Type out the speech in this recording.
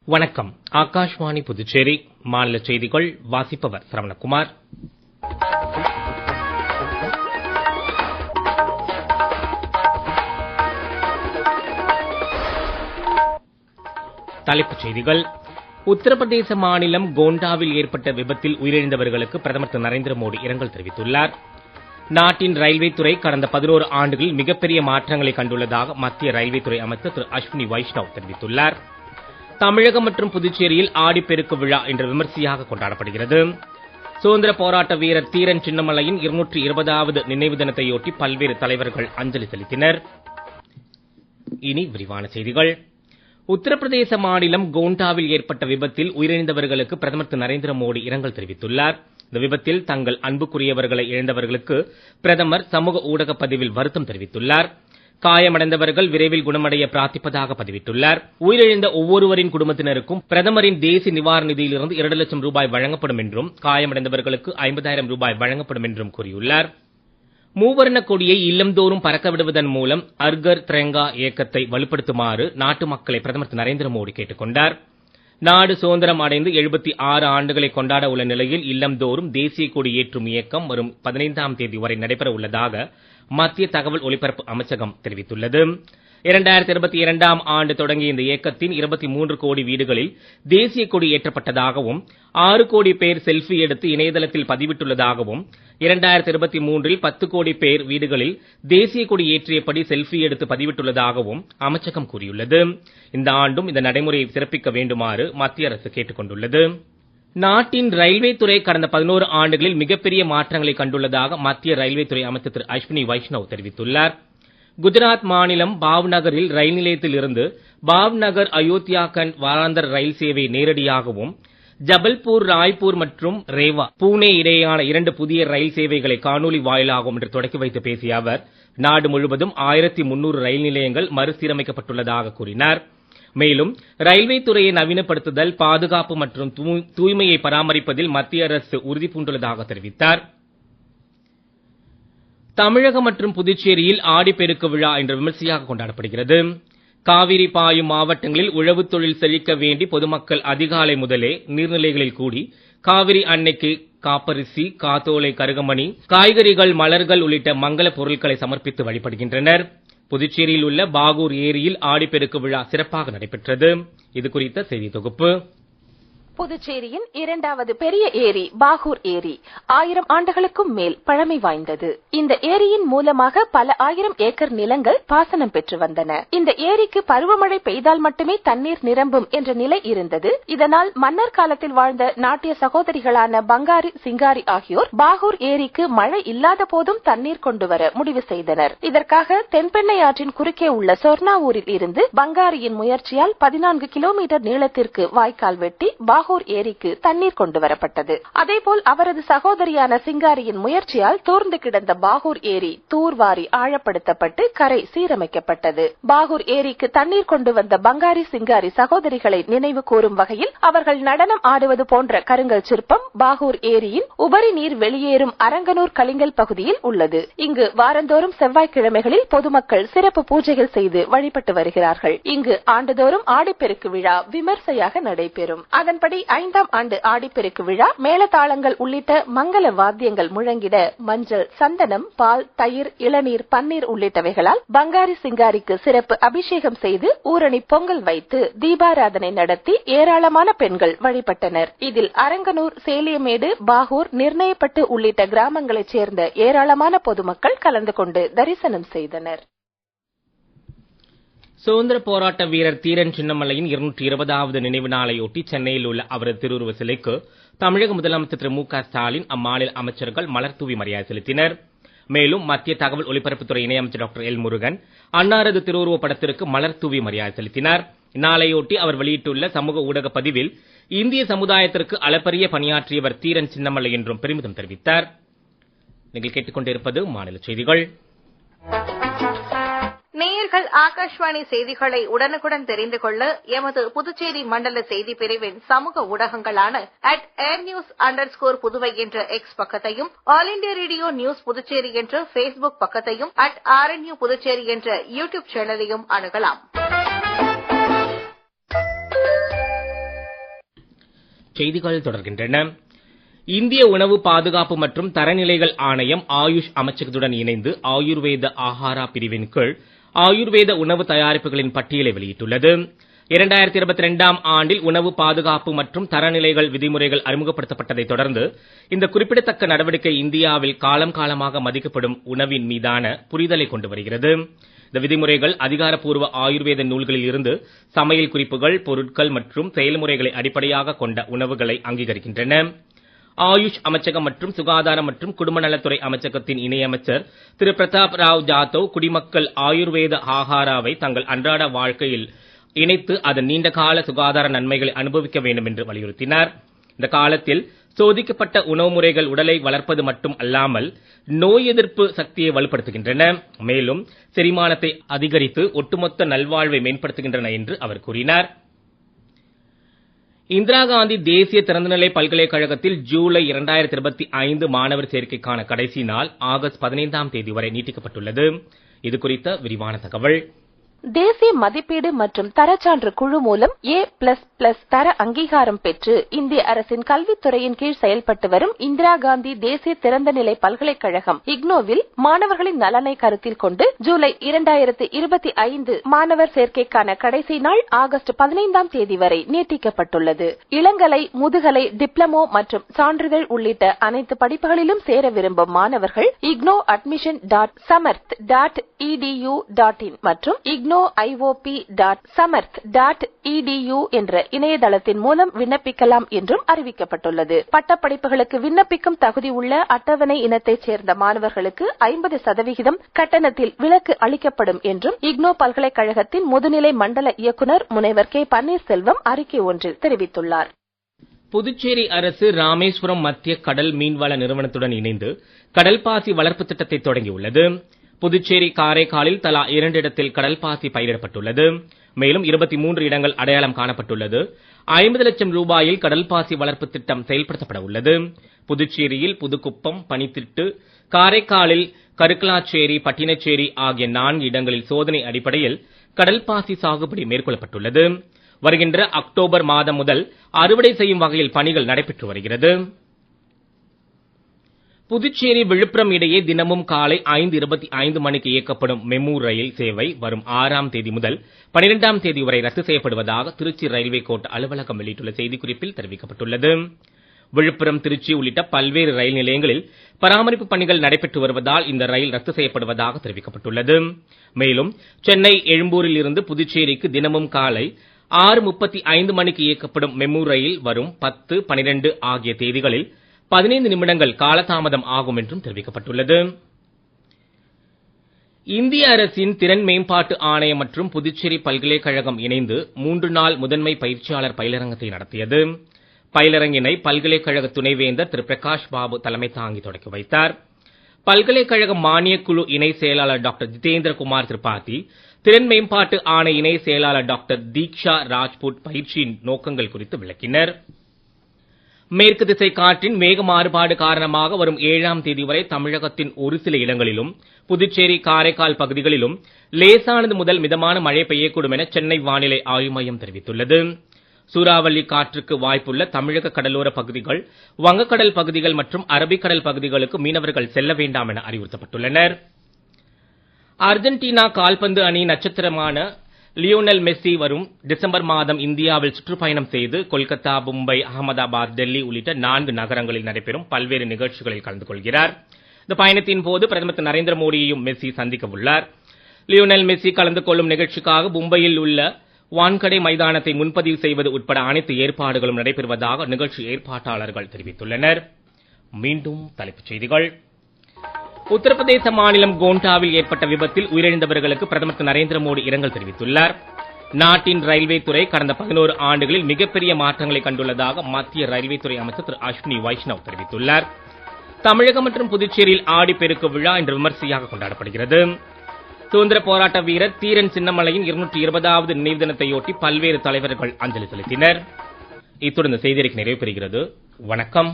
வணக்கம். ஆகாஷ்வாணி புதுச்சேரி மாநில செய்திகள் வாசிப்பவர் சரவணகுமார். தலைப்புச் செய்திகள். உத்தரப்பிரதேச மாநிலம் கோண்டாவில் ஏற்பட்ட விபத்தில் உயிரிழந்தவர்களுக்கு பிரதமர் திரு நரேந்திர மோடி இரங்கல் தெரிவித்துள்ளார். நாட்டின் ரயில்வே துறை கடந்த 11 ஆண்டுகளில் மிகப்பெரிய மாற்றங்களை கண்டுள்ளதாக மத்திய ரயில்வே துறை அமைச்சர் திரு அஸ்வினி வைஷ்ணவ் தெரிவித்துள்ளார். தமிழகம் மற்றும் புதுச்சேரியில் ஆடிப்பெருக்கு விழா இன்று விமரிசையாக கொண்டாடப்படுகிறது. சுதந்திர போராட்ட வீரர் தீரன் சின்னமலையின் 220வது நினைவு தினத்தையொட்டி பல்வேறு தலைவர்கள் அஞ்சலி செலுத்தினர். இனி விரிவான செய்திகள். உத்தரப்பிரதேச மாநிலம் கோண்டாவில் ஏற்பட்ட விபத்தில் உயிரிழந்தவர்களுக்கு பிரதமர் திரு நரேந்திர மோடி இரங்கல் தெரிவித்துள்ளார். இந்த விபத்தில் தங்கள் அன்புக்குரியவர்களை இழந்தவர்களுக்கு பிரதமர் சமூக ஊடக பதிவில் வருத்தம் தெரிவித்துள்ளார். காயமடைந்தவர்கள் விரைவில் குணமடைய பிரார்த்திப்பதாக பதிவிட்டுள்ளார். உயிரிழந்த ஒவ்வொருவரின் குடும்பத்தினருக்கும் பிரதமரின் தேசிய நிவாரண நிதியிலிருந்து 2 லட்சம் ரூபாய் வழங்கப்படும் என்றும் காயமடைந்தவர்களுக்கு 50,000 ரூபாய் வழங்கப்படும் என்றும் கூறியுள்ளார். மூவர்ண கொடியை இல்லந்தோறும் பறக்க விடுவதன் மூலம் அர்கர் திரங்கா இயக்கத்தை வலுப்படுத்துமாறு நாட்டு மக்களை பிரதமர் திரு நரேந்திர மோடி கேட்டுக் கொண்டார். நாடு சுதந்திரம் அடைந்து 76 ஆண்டுகளை கொண்டாட உள்ள நிலையில் இல்லந்தோறும் தேசிய கொடி ஏற்றும் இயக்கம் வரும் 15ஆம் தேதி வரை நடைபெற உள்ளதாக மத்திய தகவல் ஒலிபரப்பு அமைச்சகம் தெரிவித்துள்ளது. 2022ஆம் ஆண்டு தொடங்கிய இந்த இயக்கத்தின் 23 கோடி வீடுகளில் தேசிய கொடி ஏற்றப்பட்டதாகவும் 6 கோடி பேர் செல்ஃபி எடுத்து இணையதளத்தில் பதிவிட்டுள்ளதாகவும் 2023இல் 10 கோடி பேர் வீடுகளில் தேசிய கொடி ஏற்றியபடி செல்ஃபி எடுத்து பதிவிட்டுள்ளதாகவும் அமைச்சகம் கூறியுள்ளது. இந்த ஆண்டும் இந்த நடைமுறையை சிறப்பிக்க வேண்டுமாறு மத்திய அரசு கேட்டுக் கொண்டுள்ளது. நாட்டின் ரயில்வே துறை கடந்த 11 ஆண்டுகளில் மிகப்பெரிய மாற்றங்களை கண்டுள்ளதாக மத்திய ரயில்வே துறை அமைச்சர் திரு அஸ்வினி வைஷ்ணவ் தெரிவித்துள்ளார். குஜராத் மாநிலம் பாவ்நகரில் ரயில் நிலையத்தில் இருந்து பாவ்நகர் அயோத்தியாகண்ட் வாராந்தர ரயில் சேவை நேரடியாகவும், ஜபல்பூர், ராய்ப்பூர் மற்றும் ரேவா, பூனே இடையேயான 2 புதிய ரயில் சேவைகளை காணொலி வாயிலாகவும் இன்று தொடக்கி வைத்து பேசிய அவர், நாடு முழுவதும் 1300 ரயில் நிலையங்கள் மறுசீரமைக்கப்பட்டுள்ளதாக கூறினார். மேலும் ரயில்வே துறையை நவீனப்படுத்துதல், பாதுகாப்பு மற்றும் தூய்மையை பராமரிப்பதில் மத்திய அரசு உறுதி பூண்டுள்ளதாக தெரிவித்தார். தமிழகம் மற்றும் புதுச்சேரியில் ஆடிப்பெருக்கு விழா இன்று விமரிசையாக கொண்டாடப்படுகிறது. காவிரி பாயும் மாவட்டங்களில் உழவு தொழில் செழிக்க வேண்டி பொதுமக்கள் அதிகாலை முதலே நீர்நிலைகளில் கூடி காவிரி அன்னைக்கு காப்பரிசி, காத்தோலை, கருகமணி, காய்கறிகள், மலர்கள் உள்ளிட்ட மங்கள பொருட்களை சமர்ப்பித்து வழிபடுகின்றனர். புதுச்சேரியில் உள்ள பாகூர் ஏரியில் ஆடிப்பெருக்கு விழா சிறப்பாக நடைபெற்றது. இது குறித்த செய்தி தொகுப்பு. புதுச்சேரியின் 2வது பெரிய ஏரி பாகூர் ஏரி 1000 ஆண்டுகளுக்கும் மேல் பழமை வாய்ந்தது. இந்த ஏரியின் மூலமாக பல 1000 ஏக்கர் நிலங்கள் பாசனம் பெற்று வந்தன. இந்த ஏரிக்கு பருவமழை பெய்தால் மட்டுமே தண்ணீர் நிரம்பும் என்ற நிலை இருந்தது. இதனால் மன்னர் காலத்தில் வாழ்ந்த நாட்டிய சகோதரிகளான பங்காரி, சிங்காரி ஆகியோர் பாகூர் ஏரிக்கு மழை இல்லாத போதும் தண்ணீர் கொண்டு வர முடிவு செய்தனர். இதற்காக தென்பெண்ணை ஆற்றின் குறுக்கே உள்ள சொர்ணாவூரில் இருந்து பங்காரியின் முயற்சியால் 14 கிலோமீட்டர் நீளத்திற்கு வாய்க்கால் வெட்டி பாகூர் ஏரிக்கு தண்ணீர் கொண்டு வரப்பட்டது. அதேபோல் அவரது சகோதரியான சிங்காரியின் முயற்சியால் தூர்ந்து கிடந்த பாகூர் ஏரி தூர்வாரி ஆழப்படுத்தப்பட்டு கரை சீரமைக்கப்பட்டது. பாகூர் ஏரிக்கு தண்ணீர் கொண்டு வந்த பங்காரி, சிங்காரி சகோதரிகளை நினைவு கூறும் வகையில் அவர்கள் நடனம் ஆடுவது போன்ற கருங்கல் சிற்பம் பாகூர் ஏரியின் உபரி நீர் வெளியேறும் அரங்கனூர் கலிங்கல் பகுதியில் உள்ளது. இங்கு வாரந்தோறும் செவ்வாய்க்கிழமைகளில் பொதுமக்கள் சிறப்பு பூஜைகள் செய்து வழிபட்டு வருகிறார்கள். இங்கு ஆண்டுதோறும் ஆடிப்பெருக்கு விழா விமர்சையாக நடைபெறும். அதன்படி 5ஆம் ஆண்டு ஆடிப்பெருக்கு விழா மேளதாளங்கள் உள்ளிட்ட மங்கள வாத்தியங்கள் முழங்கிட மஞ்சள், சந்தனம், பால், தயிர், இளநீர், பன்னீர் உள்ளிட்டவைகளால் பங்காரி, சிங்காரிக்கு சிறப்பு அபிஷேகம் செய்து ஊரணி பொங்கல் வைத்து தீபாராதனை நடத்தி ஏராளமான பெண்கள் வழிபட்டனர். இதில் அரங்கனூர், சேலியமேடு, பாகூர், நிர்ணயப்பட்டு உள்ளிட்ட கிராமங்களைச் சேர்ந்த ஏராளமான பொதுமக்கள் கலந்து கொண்டு தரிசனம் செய்தனர். சுதந்திர போராட்ட வீரர் தீரன் சின்னமலையின் 220வது நினைவு நாளையொட்டி சென்னையில் உள்ள அவரது திருவுருவ சிலைக்கு தமிழக முதலமைச்சர் திரு மு க ஸ்டாலின், அம்மாநில அமைச்சர்கள் மலர் தூவி மரியாதை செலுத்தினர். மேலும் மத்திய தகவல் ஒலிபரப்புத்துறை இணையமைச்சர் டாக்டர் எல் முருகன் அன்னாரது திருவுருவ படத்திற்கு மலர் தூவி மரியாதை செலுத்தினார். இந்நாளையொட்டி அவர் வெளியிட்டுள்ள சமூக ஊடக பதிவில் இந்திய சமுதாயத்திற்கு அளப்பரிய பணியாற்றியவர் தீரன் சின்னமலை என்றும் பெருமிதம் தெரிவித்தார். நீங்கள் கேட்டுக்கொண்டிருப்பது மாநில செய்திகள். நேயர்கள் ஆகாஷ்வாணி செய்திகளை உடனுக்குடன் தெரிந்து கொள்ள எமது புதுச்சேரி மண்டல செய்தி பிரிவின் சமூக ஊடகங்களான @airnews_புதுவை என்ற எக்ஸ் பக்கத்தையும், all India radio news Puducherry என்ற Facebook பக்கத்தையும், @RNU புதுச்சேரி என்ற யூடியூப் சேனலையும் அணுகலாம். செய்திகள் தொடர்கின்றன. இந்திய உணவு பாதுகாப்பு மற்றும் தரநிலைகள் ஆணையம் ஆயுஷ் அமைச்சகத்துடன் இணைந்து ஆயுர்வேத ஆஹாரா பிரிவின் கீழ் ஆயுர்வேத உணவு தயாரிப்புகளின் பட்டியலை வெளியிட்டுள்ளது. 2022ஆம் ஆண்டில் உணவு பாதுகாப்பு மற்றும் தரநிலைகள் விதிமுறைகள் அறிமுகப்படுத்தப்பட்டதைத் தொடர்ந்து இந்த குறிப்பிடத்தக்க நடவடிக்கை இந்தியாவில் காலம் காலமாக மதிக்கப்படும் உணவின் மீதான புரிதலை கொண்டு வருகிறது. இந்த விதிமுறைகள் அதிகாரப்பூர்வ ஆயுர்வேத நூல்களில் இருந்து சமையல் குறிப்புகள், பொருட்கள் மற்றும் செயல்முறைகளை அடிப்படையாக கொண்ட உணவுகளை அங்கீகரிக்கின்றன. ஆயுஷ் அமைச்சகம் மற்றும் சுகாதாரம் மற்றும் குடும்ப நலத்துறை அமைச்சகத்தின் இணையமைச்சர் திரு பிரதாப் ராவ் ஜாதவ் குடிமக்கள் ஆயுர்வேத ஆஹாராவை தங்கள் அன்றாட வாழ்க்கையில் இணைத்து அதன் நீண்டகால சுகாதார நன்மைகளை அனுபவிக்க வேண்டும் என்று வலியுறுத்தினார். இந்த காலத்தில் சோதிக்கப்பட்ட உணவு முறைகள் உடலை வளர்ப்பது மட்டும் அல்லாமல் நோய் எதிர்ப்பு சக்தியை வலுப்படுத்துகின்றன, மேலும் செரிமானத்தை அதிகரித்து ஒட்டுமொத்த நல்வாழ்வை மேம்படுத்துகின்றன என்று அவர் கூறினார். இந்திரா காந்தி தேசிய திறந்தநிலை பல்கலைக்கழகத்தில் ஜூலை 2025 மாணவர் சேர்க்கைக்கான கடைசி நாள் ஆகஸ்ட் 15ஆம் தேதி வரை நீட்டிக்கப்பட்டுள்ளது. இது குறித்த விரிவான தகவல். தேசிய மதிப்பீடு மற்றும் தரச்சான்று குழு மூலம் A++ தர அங்கீகாரம் பெற்று இந்திய அரசின் கல்வித்துறையின் கீழ் செயல்பட்டு வரும் இந்திரா காந்தி தேசிய திறந்தநிலை பல்கலைக்கழகம் இக்னோவில் மாணவர்களின் நலனை கருத்தில் கொண்டு ஜூலை 2025 மாணவர் சேர்க்கைக்கான கடைசி நாள் ஆகஸ்ட் 15ஆம் தேதி வரை நீட்டிக்கப்பட்டுள்ளது. இளங்கலை, முதுகலை, டிப்ளமோ மற்றும் சான்றிதழ் உள்ளிட்ட அனைத்து படிப்புகளிலும் சேர விரும்பும் மாணவர்கள் igno.samarth.edu.in மற்றும் igno.iop.samarth.edu என்ற இணையதளத்தின் மூலம் விண்ணப்பிக்கலாம் என்றும் அறிவிக்கப்பட்டுள்ளது. பட்டப்படிப்புகளுக்கு விண்ணப்பிக்கும் தகுதி உள்ள அட்டவணை இனத்தைச் சேர்ந்த மாணவர்களுக்கு 50% கட்டணத்தில் விலக்கு அளிக்கப்படும் என்றும் இக்னோ பல்கலைக்கழகத்தின் முதுநிலை மண்டல இயக்குநர் முனைவர் கே பன்னீர்செல்வம் அறிக்கை ஒன்றில் தெரிவித்துள்ளார். புதுச்சேரி அரசு ராமேஸ்வரம் மத்திய கடல் மீன்வள நிறுவனத்துடன் இணைந்து கடல்பாசி வளர்ப்பு திட்டத்தை தொடங்கியுள்ளது. புதுச்சேரி, காரைக்காலில் தலா 2 இடத்தில் கடல்பாசி பயிரிடப்பட்டுள்ளது. மேலும் 23 இடங்கள் அடையாளம் காணப்பட்டுள்ளது. 50 லட்சம் ரூபாயில் கடல்பாசி வளர்ப்பு திட்டம் செயல்படுத்தப்பட உள்ளது. புதுச்சேரியில் புதுக்குப்பம், பனித்திட்டு, காரைக்காலில் கருக்கலாச்சேரி, பட்டினச்சேரி ஆகிய 4 இடங்களில் சோதனை அடிப்படையில் கடல்பாசி சாகுபடி மேற்கொள்ளப்பட்டுள்ளது. வருகின்ற அக்டோபர் மாதம் முதல் அறுவடை செய்யும் வகையில் பணிகள் நடைபெற்று வருகிறது. புதுச்சேரி, விழுப்புரம் இடையே தினமும் காலை 5:25 மணிக்கு இயக்கப்படும் மெமு ரயில் சேவை வரும் 6ஆம் தேதி முதல் 12ஆம் தேதி வரை ரத்து செய்யப்படுவதாக திருச்சி ரயில்வே கோட்ட அலுவலகம் வெளியிட்டுள்ள செய்திக்குறிப்பில் தெரிவிக்கப்பட்டுள்ளது. விழுப்புரம், திருச்சி உள்ளிட்ட பல்வேறு ரயில் நிலையங்களில் பராமரிப்பு பணிகள் நடைபெற்று வருவதால் இந்த ரயில் ரத்து செய்யப்படுவதாக தெரிவிக்கப்பட்டுள்ளது. மேலும் சென்னை, எழும்பூரில் இருந்து புதுச்சேரிக்கு தினமும் காலை 6:35 மணிக்கு இயக்கப்படும் மெமு ரயில் வரும் 10, 12 ஆகிய தேதிகளில் 15 நிமிடங்கள் காலதாமதம் ஆகும் என்றும் தெரிவிக்கப்பட்டுள்ளது. இந்திய அரசின் திறன் மேம்பாட்டு ஆணையம் மற்றும் புதுச்சேரி பல்கலைக்கழகம் இணைந்து 3 நாள் முதன்மை பயிற்சியாளர் பயிலரங்கத்தை நடத்தியது. பயிலரங்கினை பல்கலைக்கழக துணைவேந்தர் திரு பிரகாஷ் பாபு தலைமை தாங்கி தொடக்கி வைத்தார். பல்கலைக்கழக மானியக்குழு இணை செயலாளர் டாக்டர் ஜிதேந்திரகுமார் திரிபாதி, திறன் மேம்பாட்டு ஆணை இணை செயலாளர் டாக்டர் தீக்ஷா ராஜ்புட் பயிற்சியின் நோக்கங்கள் குறித்து விளக்கினர். மேற்கு திசை காற்றின் வேக மாறுபாடு காரணமாக வரும் 7ஆம் தேதி வரை தமிழகத்தின் ஒரு சில இடங்களிலும் புதுச்சேரி, காரைக்கால் பகுதிகளிலும் லேசானது முதல் மிதமான மழை பெய்யக்கூடும் என சென்னை வானிலை ஆய்வு மையம் தெரிவித்துள்ளது. சூறாவளி காற்றுக்கு வாய்ப்புள்ள தமிழக கடலோர பகுதிகள், வங்கக்கடல் பகுதிகள் மற்றும் அரபிக்கடல் பகுதிகளுக்கு மீனவர்கள் செல்ல வேண்டாம் என அறிவுறுத்தப்பட்டுள்ளனர். அர்ஜென்டினா கால்பந்து அணி நட்சத்திரமான லியோனல் மெஸ்ஸி வரும் டிசம்பர் மாதம் இந்தியாவில் சுற்றுப்பயணம் செய்து கொல்கத்தா, மும்பை, அகமதாபாத், டெல்லி உள்ளிட்ட 4 நகரங்களில் நடைபெறும் பல்வேறு நிகழ்ச்சிகளில் கலந்து கொள்கிறார். இந்த பயணத்தின் போது பிரதமர் திரு நரேந்திர மோடியையும் மெஸ்ஸி சந்திக்க உள்ளார். லியோனல் மெஸ்ஸி கலந்து கொள்ளும் நிகழ்ச்சிக்காக மும்பையில் உள்ள வான்கடே மைதானத்தை முன்பதிவு செய்வது உட்பட அனைத்து ஏற்பாடுகளும் நடைபெறுவதாக நிகழ்ச்சி ஏற்பாட்டாளர்கள் தெரிவித்துள்ளனர். மீண்டும் தலைப்புச் செய்திகள். உத்தரப்பிரதேச மாநிலம் கோண்டாவில் ஏற்பட்ட விபத்தில் உயிரிழந்தவர்களுக்கு பிரதமர் திரு நரேந்திர மோடி இரங்கல் தெரிவித்துள்ளார். நாட்டின் ரயில்வே துறை கடந்த 11 ஆண்டுகளில் மிகப்பெரிய மாற்றங்களை கண்டுள்ளதாக மத்திய ரயில்வே துறை அமைச்சர் திரு அஸ்வினி வைஷ்ணவ் தெரிவித்துள்ளார். தமிழகம் மற்றும் புதுச்சேரியில் ஆடிப்பெருக்கு விழா இன்று விமர்சையாக கொண்டாடப்படுகிறது. சுதந்திர போராட்ட வீரர் தீரன் சின்னமலையின் 220வது நினைவு தினத்தையொட்டி பல்வேறு தலைவர்கள் அஞ்சலி செலுத்தினர். இத்துடன் செய்தியறிக்கை நிறைவு பெறுகிறது. வணக்கம்.